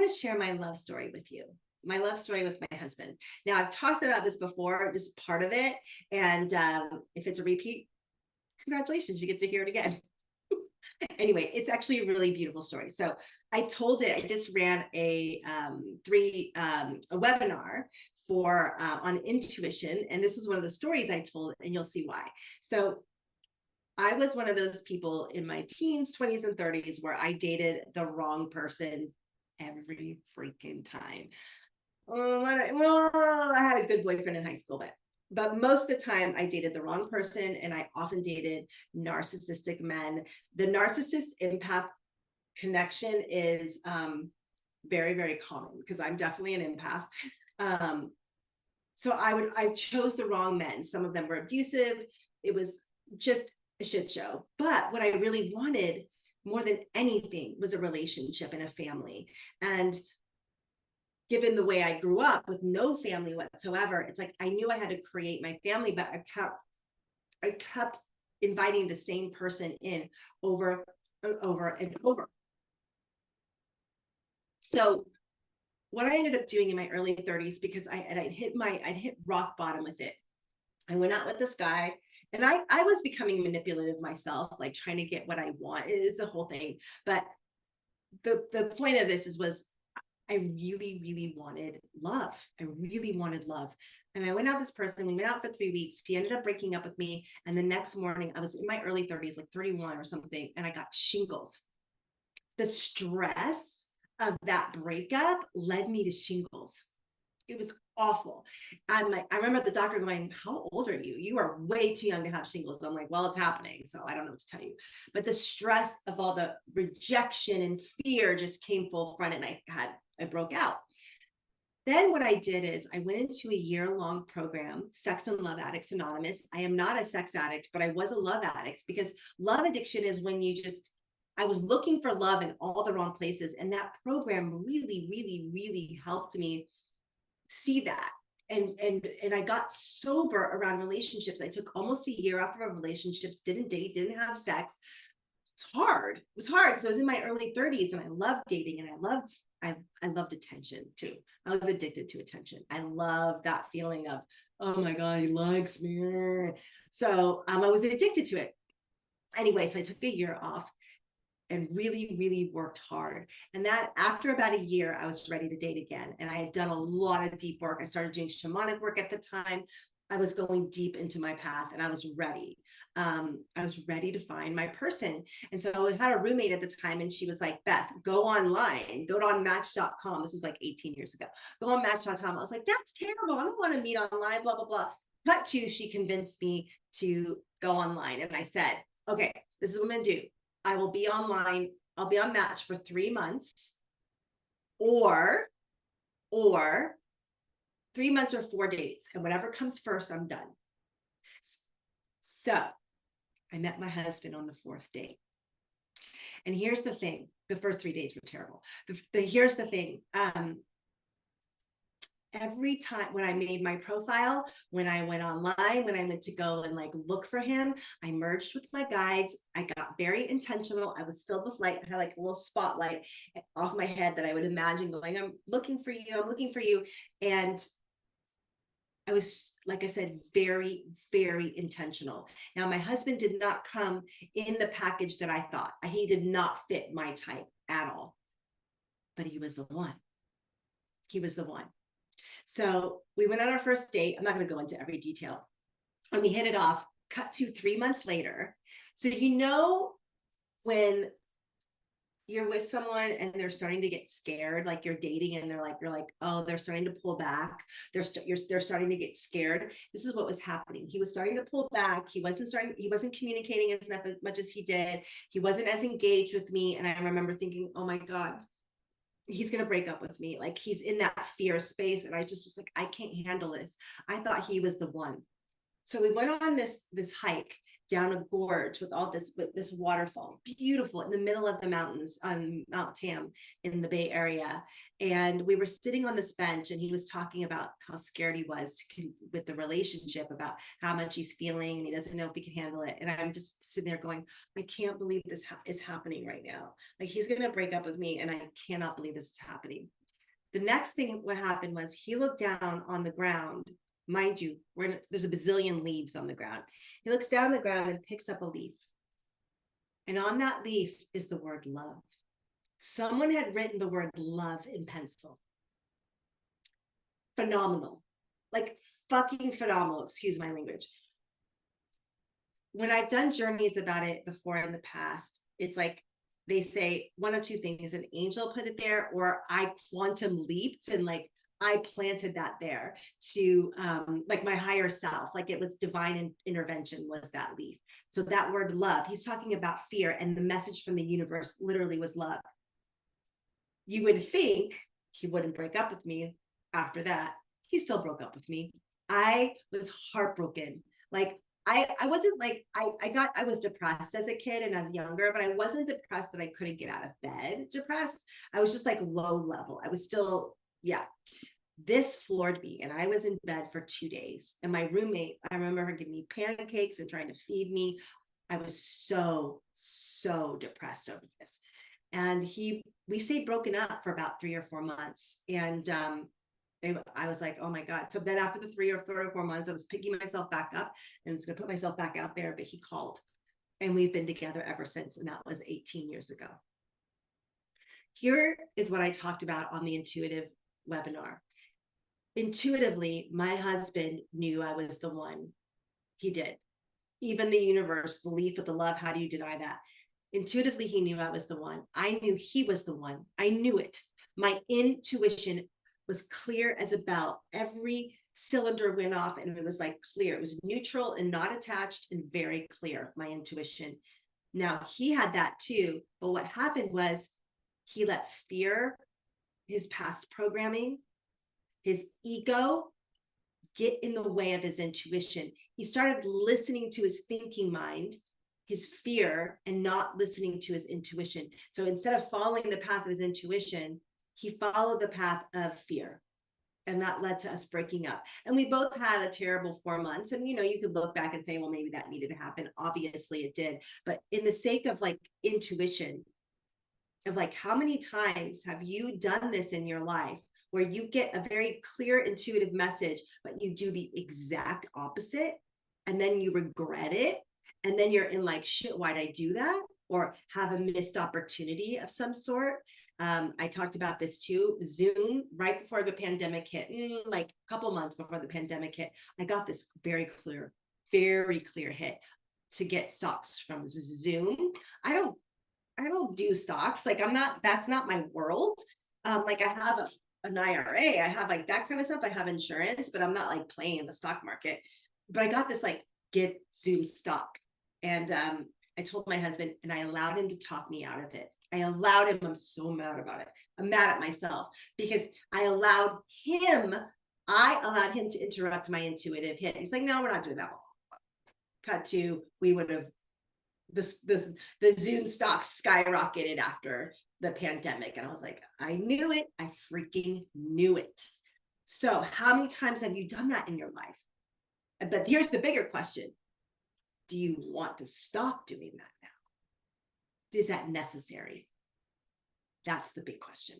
want to share my love story with you. My love story with my husband. Now, I've talked about this before, just part of it. And if it's a repeat, congratulations, you get to hear it again. Anyway, it's actually a really beautiful story. So I told it, I just ran a webinar for on intuition. And this is one of the stories I told, and you'll see why. So I was one of those people in my teens, 20s, and 30s where I dated the wrong person every freaking time. I had a good boyfriend in high school, but most of the time I dated the wrong person, and I often dated narcissistic men. The narcissist empath connection is very, very common because I'm definitely an empath. So I chose the wrong men. Some of them were abusive. It was just a shit show. But what I really wanted more than anything was a relationship and a family. And given the way I grew up with no family whatsoever, it's like I knew I had to create my family, but I kept inviting the same person in over and over and over. So what I ended up doing in my early 30s, because I'd hit rock bottom with it. I went out with this guy, and I was becoming manipulative myself, like trying to get what I want. It's a whole thing. But the point of this was I really, really wanted love. I really wanted love. And I went out with this person. We went out for 3 weeks. He ended up breaking up with me. And the next morning, I was in my early 30s, like 31 or something, and I got shingles. The stress of that breakup led me to shingles. It was awful. I remember the doctor going, "How old are you? You are way too young to have shingles." I'm like, "Well, it's happening, so I don't know what to tell you." But the stress of all the rejection and fear just came full front, and I broke out. Then what I did is I went into a year-long program, Sex and Love Addicts Anonymous. I am not a sex addict, but I was a love addict, because love addiction is when I was looking for love in all the wrong places. And that program really, really, really helped me see that. And I got sober around relationships. I took almost a year off of relationships, didn't date, didn't have sex. It's hard. It was hard because I was in my early 30s, and I loved dating, and I loved attention too. I was addicted to attention. I love that feeling of, oh my God, he likes me. So I was addicted to it. Anyway, so I took a year off and really, really worked hard. And that after about a year, I was ready to date again. And I had done a lot of deep work. I started doing shamanic work at the time. I was going deep into my path, and I was ready. I was ready to find my person. And so I had a roommate at the time, and she was like, "Beth, go online, go on match.com. This was like 18 years ago. Go on match.com. I was like, "That's terrible. I don't want to meet online, blah, blah, blah." Cut to, she convinced me to go online. And I said, "Okay, this is what I'm going to do. I will be online. I'll be on Match for 3 months, or 3 months or 4 dates, and whatever comes first, I'm done." So I met my husband on the 4th date. And here's the thing. The first 3 days were terrible. Here's the thing. Every time when I made my profile, when I went online, when I went to go and look for him, I merged with my guides. I got very intentional. I was filled with light. I had like a little spotlight off my head that I would imagine going, "I'm looking for you. I'm looking for you." And I was, like I said, very, very intentional. Now, my husband did not come in the package that I thought. He did not fit my type at all, but he was the one. He was the one. So we went on our first date. I'm not going to go into every detail. And we hit it off. Cut to 3 months later. So when you're with someone and they're starting to get scared, like you're dating and you're like, oh, they're starting to pull back. They're starting to get scared. This is what was happening. He was starting to pull back. He wasn't communicating as much as he did. He wasn't as engaged with me. And I remember thinking, oh my God, he's going to break up with me. Like, he's in that fear space. And I just was like, I can't handle this. I thought he was the one. So we went on this hike down a gorge with this waterfall, beautiful in the middle of the mountains on Mount Tam in the Bay Area. And we were sitting on this bench, and he was talking about how scared he was with the relationship, about how much he's feeling, and he doesn't know if he can handle it. And I'm just sitting there going, I can't believe this is happening right now. Like, he's going to break up with me, and I cannot believe this is happening. The next thing what happened was he looked down on the ground. Mind you, there's a bazillion leaves on the ground. He looks down on the ground and picks up a leaf. And on that leaf is the word love. Someone had written the word love in pencil. Phenomenal. Like, fucking phenomenal. Excuse my language. When I've done journeys about it before in the past, it's like they say one of two things: an angel put it there, or I quantum leaped and like I planted that there to like my higher self, like it was divine intervention was that leaf. So that word love, he's talking about fear, and the message from the universe literally was love. You would think he wouldn't break up with me after that. He still broke up with me. I was heartbroken. Like, I wasn't like, I was depressed as a kid and as younger, but I wasn't depressed that I couldn't get out of bed depressed. I was just like low level. I was still, yeah. This floored me, and I was in bed for 2 days. And my roommate, I remember her giving me pancakes and trying to feed me. I was so depressed over this. And we stayed broken up for about 3 or 4 months. And I was like, oh my God. So then after the 3 or 4 months, I was picking myself back up and was going to put myself back out there, but he called, and we've been together ever since. And that was 18 years ago. Here is what I talked about on the intuitive webinar. Intuitively, my husband knew I was the one. He did. Even the universe, the leaf of the love, how do you deny that? Intuitively, he knew I was the one. I knew he was the one. I knew it. My intuition was clear as a bell. Every cylinder went off, and it was like clear. It was neutral and not attached and very clear, my intuition. Now, he had that too, but what happened was he let fear, his past programming, his ego get in the way of his intuition. He started listening to his thinking mind, his fear, and not listening to his intuition. So instead of following the path of his intuition, he followed the path of fear. And that led to us breaking up. And we both had a terrible 4 months. And, you know, you could look back and say, well, maybe that needed to happen. Obviously it did. But in the sake of like intuition, of like, how many times have you done this in your life where you get a very clear intuitive message, but you do the exact opposite, and then you regret it, and then you're in like, shit, why'd I do that? Or have a missed opportunity of some sort. I talked about this too. Zoom, right before the pandemic hit, like a couple months before the pandemic hit, I got this very clear hit to get stocks from Zoom. I don't do stocks. Like, that's not my world. Like, I have an IRA, I have like that kind of stuff. I have insurance, but I'm not like playing in the stock market. But I got this like, get Zoom stock. And I told my husband, and I allowed him to talk me out of it. I allowed him. I'm so mad about it. I'm mad at myself because I allowed him to interrupt my intuitive hit. He's like, no, we're not doing that. Cut to, we would have, the Zoom stock skyrocketed after the pandemic. And I was like, I knew it. I freaking knew it. So how many times have you done that in your life? But here's the bigger question. Do you want to stop doing that now? Is that necessary? That's the big question.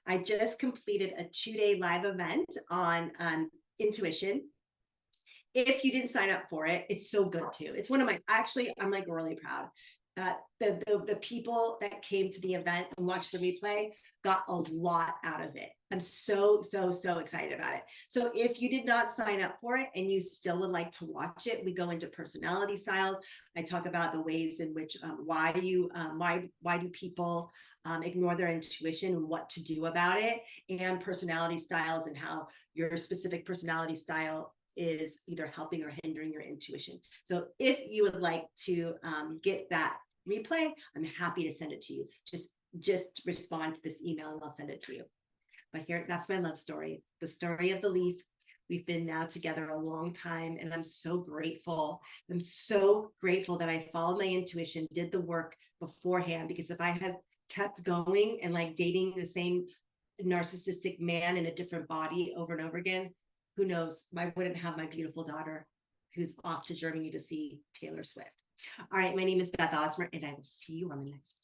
I just completed a 2-day live event on intuition. If you didn't sign up for it, it's so good too. It's one of my, actually, I'm like really proud. The people that came to the event and watched the replay got a lot out of it. I'm so excited about it. So if you did not sign up for it and you still would like to watch it, we go into personality styles. I talk about the ways in which why do people ignore their intuition and what to do about it, and personality styles and how your specific personality style is either helping or hindering your intuition. So if you would like to get that replay, I'm happy to send it to you. Just respond to this email and I'll send it to you. But here, that's my love story, the story of the leaf, We've been now together a long time, and I'm so grateful. I'm so grateful that I followed my intuition, did the work beforehand, because if I had kept going and like dating the same narcissistic man in a different body over and over again, who knows? I wouldn't have my beautiful daughter who's off to Germany to see Taylor Swift. All right, my name is Beth Osmer, and I will see you on the next